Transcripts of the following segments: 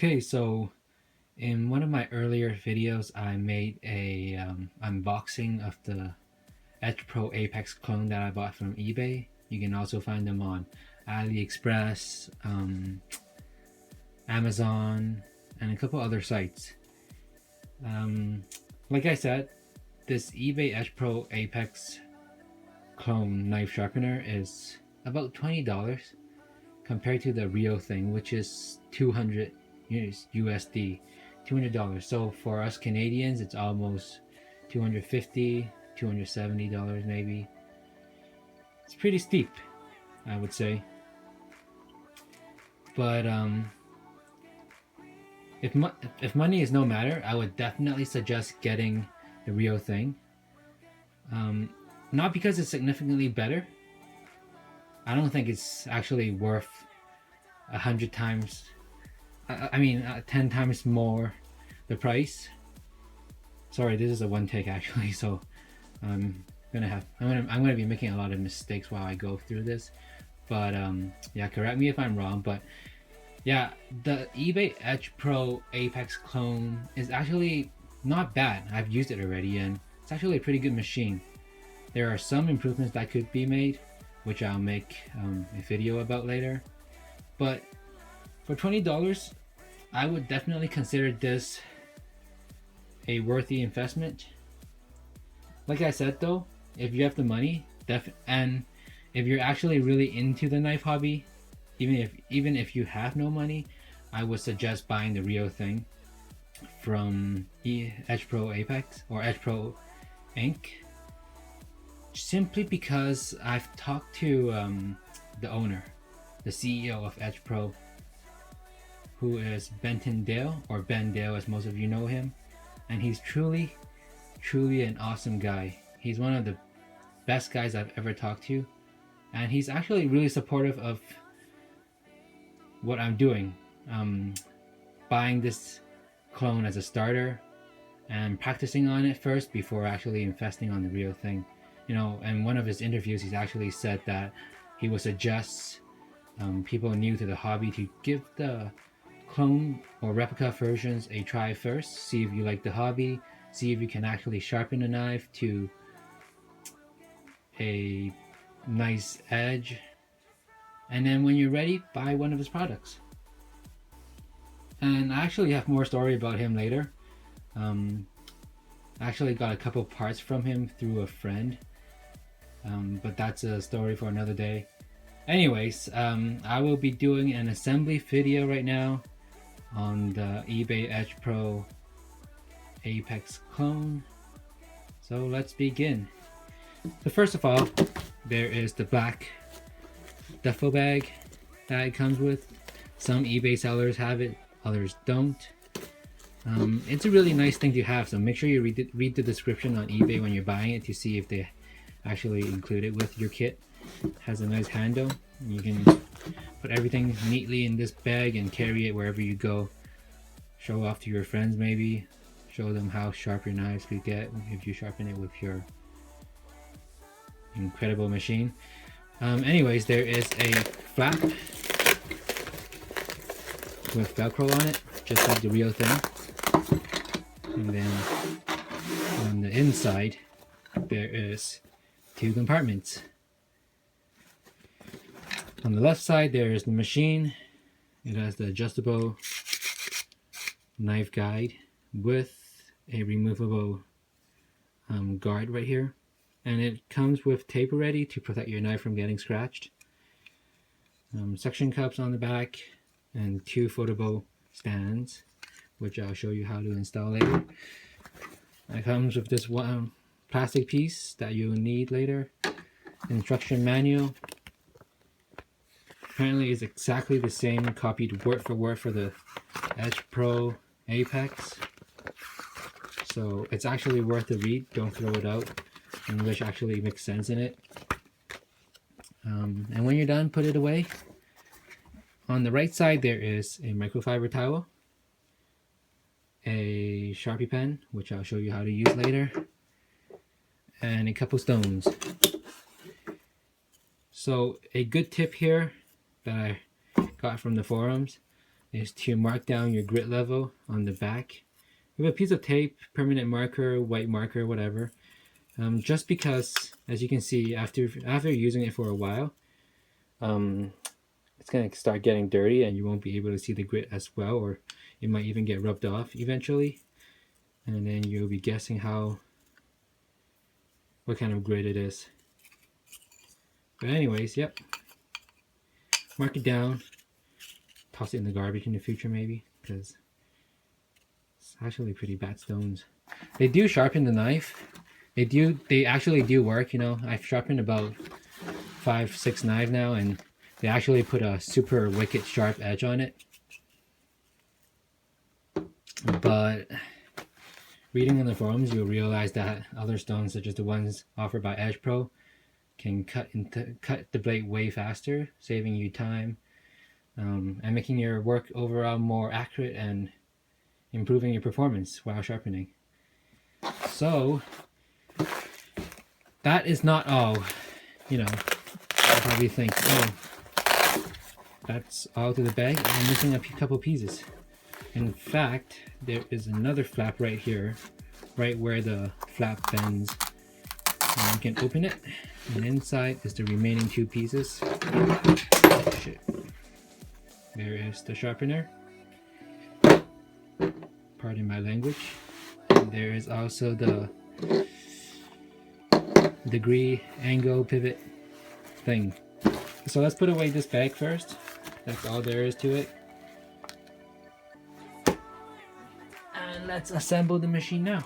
Okay, so in one of my earlier videos, I made a unboxing of the Edge Pro Apex clone that I bought from eBay. You can also find them on AliExpress, Amazon, and a couple other sites. Like I said, this eBay Edge Pro Apex clone knife sharpener is about $20 compared to the real thing, which is $200 USD, $200. So for us Canadians, it's almost $250, $270 maybe. It's pretty steep, I would say. But if money is no matter, I would definitely suggest getting the real thing. Not because it's significantly better. I don't think it's actually worth 100 times, 10 times more the price. Sorry, this is a one take actually, so I'm gonna be making a lot of mistakes while I go through this. But yeah, correct me if I'm wrong. But yeah, the eBay Edge Pro Apex clone is actually not bad. I've used it already, and it's actually a pretty good machine. There are some improvements that could be made, which I'll make a video about later. But for $20, I would definitely consider this a worthy investment. Like I said though, if you have the money, and if you're actually really into the knife hobby, even if you have no money, I would suggest buying the real thing from Edge Pro Apex or Edge Pro Inc. Simply because I've talked to the owner, the CEO of Edge Pro, who is Benton Dale, or Ben Dale as most of you know him, and he's truly an awesome guy. He's one of the best guys I've ever talked to, and he's actually really supportive of what I'm doing, buying this clone as a starter and practicing on it first before actually investing on the real thing. You know, in one of his interviews, he's actually said that he would suggest people new to the hobby to give the clone or replica versions a try first, see if you like the hobby, see if you can actually sharpen a knife to a nice edge, and then when you're ready, buy one of his products. And I actually have more story about him later. I actually got a couple parts from him through a friend, but that's a story for another day. Anyways, I will be doing an assembly video right now on the eBay Edge Pro Apex clone. So let's begin. So first of all, there is the black duffel bag that it comes with. Some eBay sellers have it, others don't. It's a really nice thing to have, so make sure you read the description on eBay when you're buying it to see if they actually include it with your kit. It has a nice handle. You can put everything neatly in this bag and carry it wherever you go. Show off to your friends maybe. Show them how sharp your knives could get if you sharpen it with your incredible machine. Anyways, there is a flap with Velcro on it, just like the real thing. And then on the inside, there is two compartments. On the left side, there is the machine. It has the adjustable knife guide with a removable guard right here. And it comes with tape already to protect your knife from getting scratched. Suction cups on the back and two foldable stands, which I'll show you how to install later. It comes with this one plastic piece that you'll need later. Instruction manual. Apparently it's exactly the same, copied word for word for the Edge Pro Apex. So it's actually worth the read. Don't throw it out. English actually makes sense in it. And when you're done, put it away. On the right side, there is a microfiber towel, a Sharpie pen, which I'll show you how to use later, and a couple stones. So a good tip here that I got from the forums, is to mark down your grit level on the back with a piece of tape, permanent marker, white marker, whatever. Just because, as you can see, after using it for a while, it's going to start getting dirty and you won't be able to see the grit as well, or it might even get rubbed off eventually. And then you'll be guessing what kind of grit it is. But anyways, yep. Mark it down. Toss it in the garbage in the future maybe, because it's actually pretty bad stones. They do sharpen the knife. They actually do work, you know. I've sharpened about 5-6 knives now, and they actually put a super wicked sharp edge on it. But reading on the forums, you'll realize that other stones, such as the ones offered by Edge Pro, can cut the blade way faster, saving you time, and making your work overall more accurate and improving your performance while sharpening. So that is not all. You know, you'll probably think, oh, that's all to the bag. I'm missing a couple pieces. In fact, there is another flap right here, right where the flap bends. And you can open it, and inside is the remaining 2 pieces. Oh, shit. There is the sharpener. Pardon my language. And there is also the degree angle pivot thing. So let's put away this bag first. That's all there is to it. And let's assemble the machine now.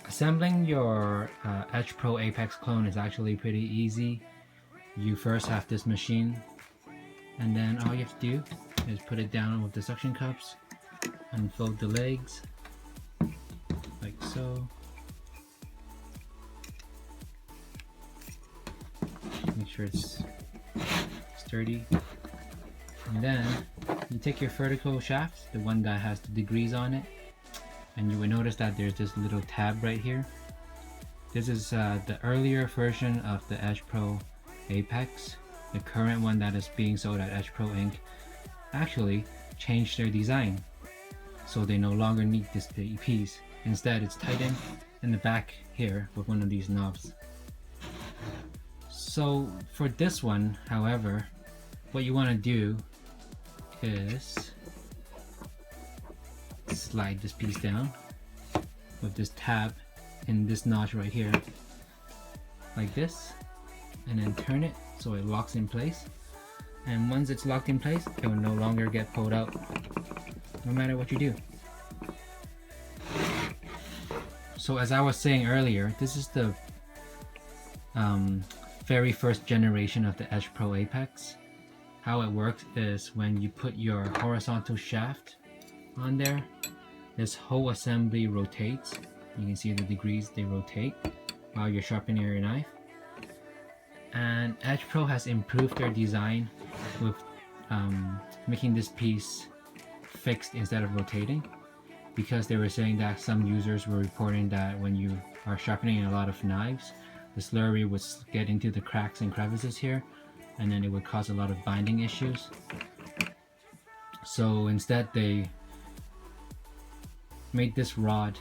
Assembling your Edge Pro Apex clone is actually pretty easy. You first have this machine, and then all you have to do is put it down with the suction cups, unfold the legs, like so. Make sure it's sturdy. And then you take your vertical shaft, the one that has the degrees on it, and you will notice that there's this little tab right here. This is the earlier version of the Edge Pro Apex. The current one that is being sold at Edge Pro Inc. actually changed their design, so they no longer need this piece. Instead, it's tightened in the back here with one of these knobs. So for this one, however, what you want to do is slide this piece down with this tab in this notch right here, like this, and then turn it so it locks in place. And once it's locked in place, it will no longer get pulled out, no matter what you do. So as I was saying earlier, this is the very first generation of the Edge Pro Apex. How it works is when you put your horizontal shaft on there, this whole assembly rotates. You can see the degrees, they rotate while you're sharpening your knife. And Edge Pro has improved their design with making this piece fixed instead of rotating, because they were saying that some users were reporting that when you are sharpening a lot of knives, the slurry would get into the cracks and crevices here, and then it would cause a lot of binding issues. So instead they made this rod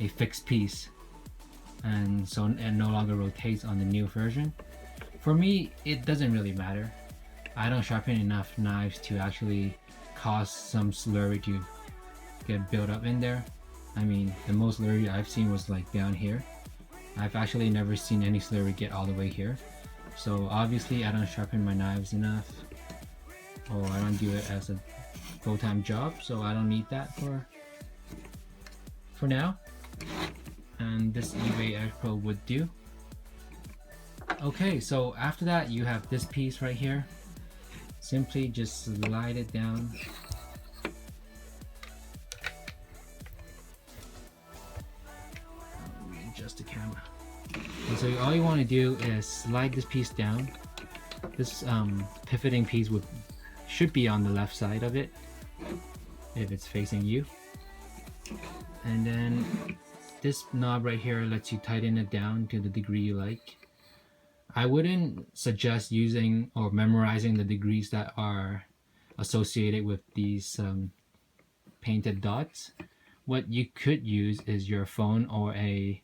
a fixed piece, and so it no longer rotates on the new version. For me, it doesn't really matter. I don't sharpen enough knives to actually cause some slurry to get built up in there. I mean, the most slurry I've seen was like down here. I've actually never seen any slurry get all the way here. So obviously I don't sharpen my knives enough, or I don't do it as a full-time job, so I don't need that for now. And this eBay Edge Pro would do. Okay, so after that you have this piece right here. Simply just slide it down. Let me adjust the camera. And so all you want to do is slide this piece down. This pivoting piece should be on the left side of it if it's facing you. And then this knob right here lets you tighten it down to the degree you like. I wouldn't suggest using or memorizing the degrees that are associated with these painted dots. What you could use is your phone or a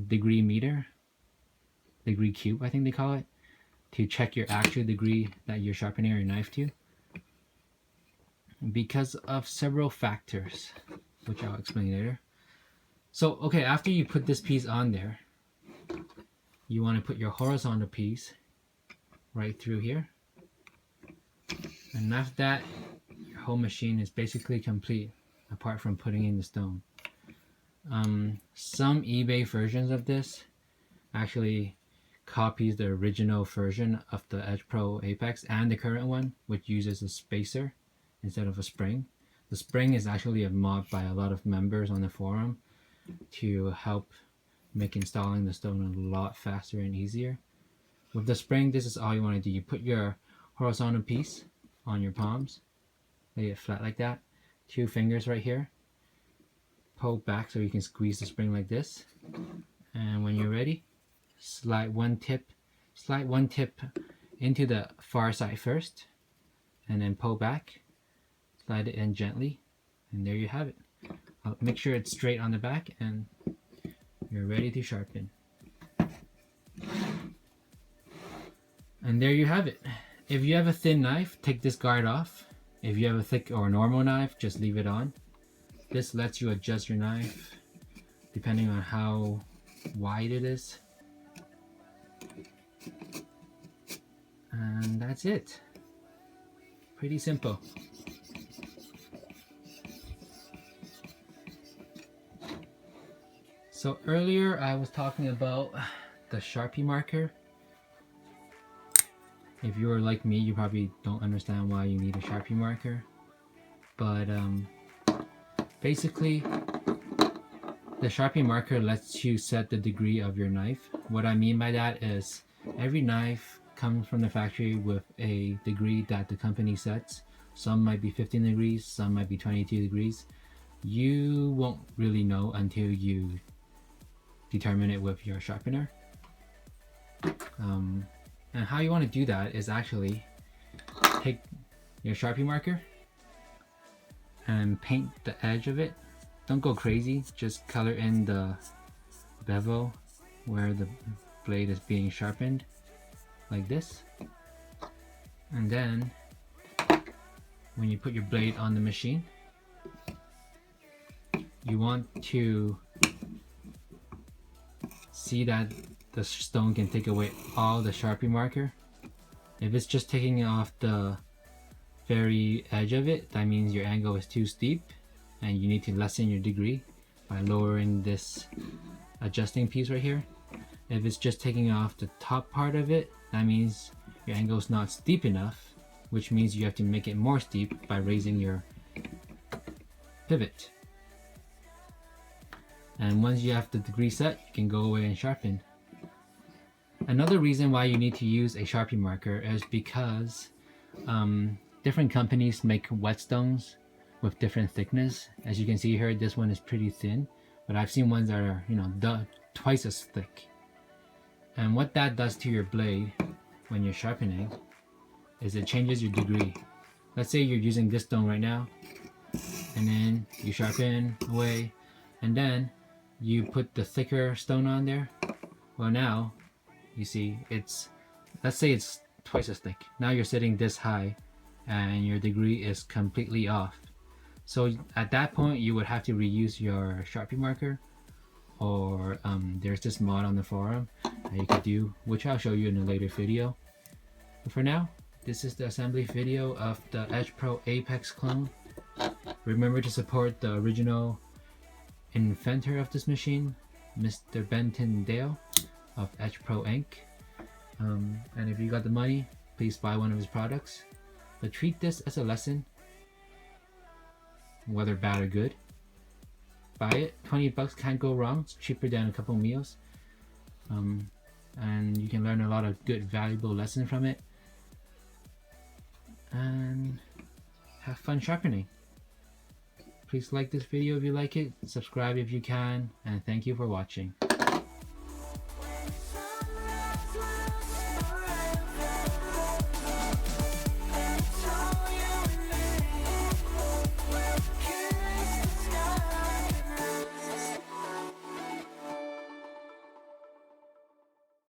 degree meter, degree cube I think they call it, to check your actual degree that you're sharpening your knife to, because of several factors, which I'll explain later. So okay, after you put this piece on there, you want to put your horizontal piece right through here, and after that your whole machine is basically complete, apart from putting in the stone. Some eBay versions of this actually copies the original version of the Edge Pro Apex and the current one, which uses a spacer instead of a spring. The spring is actually a mod by a lot of members on the forum to help make installing the stone a lot faster and easier. With the spring, this is all you want to do. You put your horizontal piece on your palms, lay it flat like that, 2 fingers right here, pull back so you can squeeze the spring like this, and when you're ready, slide one tip into the far side first, and then pull back, slide it in gently, and there you have it. Make sure it's straight on the back, and you're ready to sharpen. And there you have it. If you have a thin knife, take this guard off. If you have a thick or normal knife, just leave it on. This lets you adjust your knife depending on how wide it is. And that's it. Pretty simple. So earlier I was talking about the Sharpie marker. If you're like me, you probably don't understand why you need a Sharpie marker. But basically, the Sharpie marker lets you set the degree of your knife. What I mean by that is every knife comes from the factory with a degree that the company sets. Some might be 15 degrees, some might be 22 degrees. You won't really know until you determine it with your sharpener. And how you want to do that is actually take your Sharpie marker and paint the edge of it. Don't go crazy, just color in the bevel where the blade is being sharpened, like this. And then when you put your blade on the machine, you want to see that the stone can take away all the Sharpie marker. If it's just taking off the very edge of it, that means your angle is too steep and you need to lessen your degree by lowering this adjusting piece right here. If it's just taking off the top part of it, that means your angle is not steep enough, which means you have to make it more steep by raising your pivot. And once you have the degree set, you can go away and sharpen. Another reason why you need to use a Sharpie marker is because different companies make whetstones with different thickness. As you can see here, this one is pretty thin, but I've seen ones that are, twice as thick. And what that does to your blade when you're sharpening is it changes your degree. Let's say you're using this stone right now, and then you sharpen away, and then you put the thicker stone on there. Well, now you see let's say it's twice as thick. Now you're sitting this high and your degree is completely off. So at that point you would have to reuse your Sharpie marker, or there's this mod on the forum that you could do, which I'll show you in a later video. But for now, this is the assembly video of the Edge Pro Apex clone. Remember to support the original inventor of this machine, Mr. Benton Dale of Edge Pro Inc. And if you got the money, please buy one of his products. But treat this as a lesson, whether bad or good. Buy it. 20 bucks can't go wrong. It's cheaper than a couple meals. And you can learn a lot of good, valuable lessons from it. And have fun sharpening. Please like this video if you like it, subscribe if you can, and thank you for watching.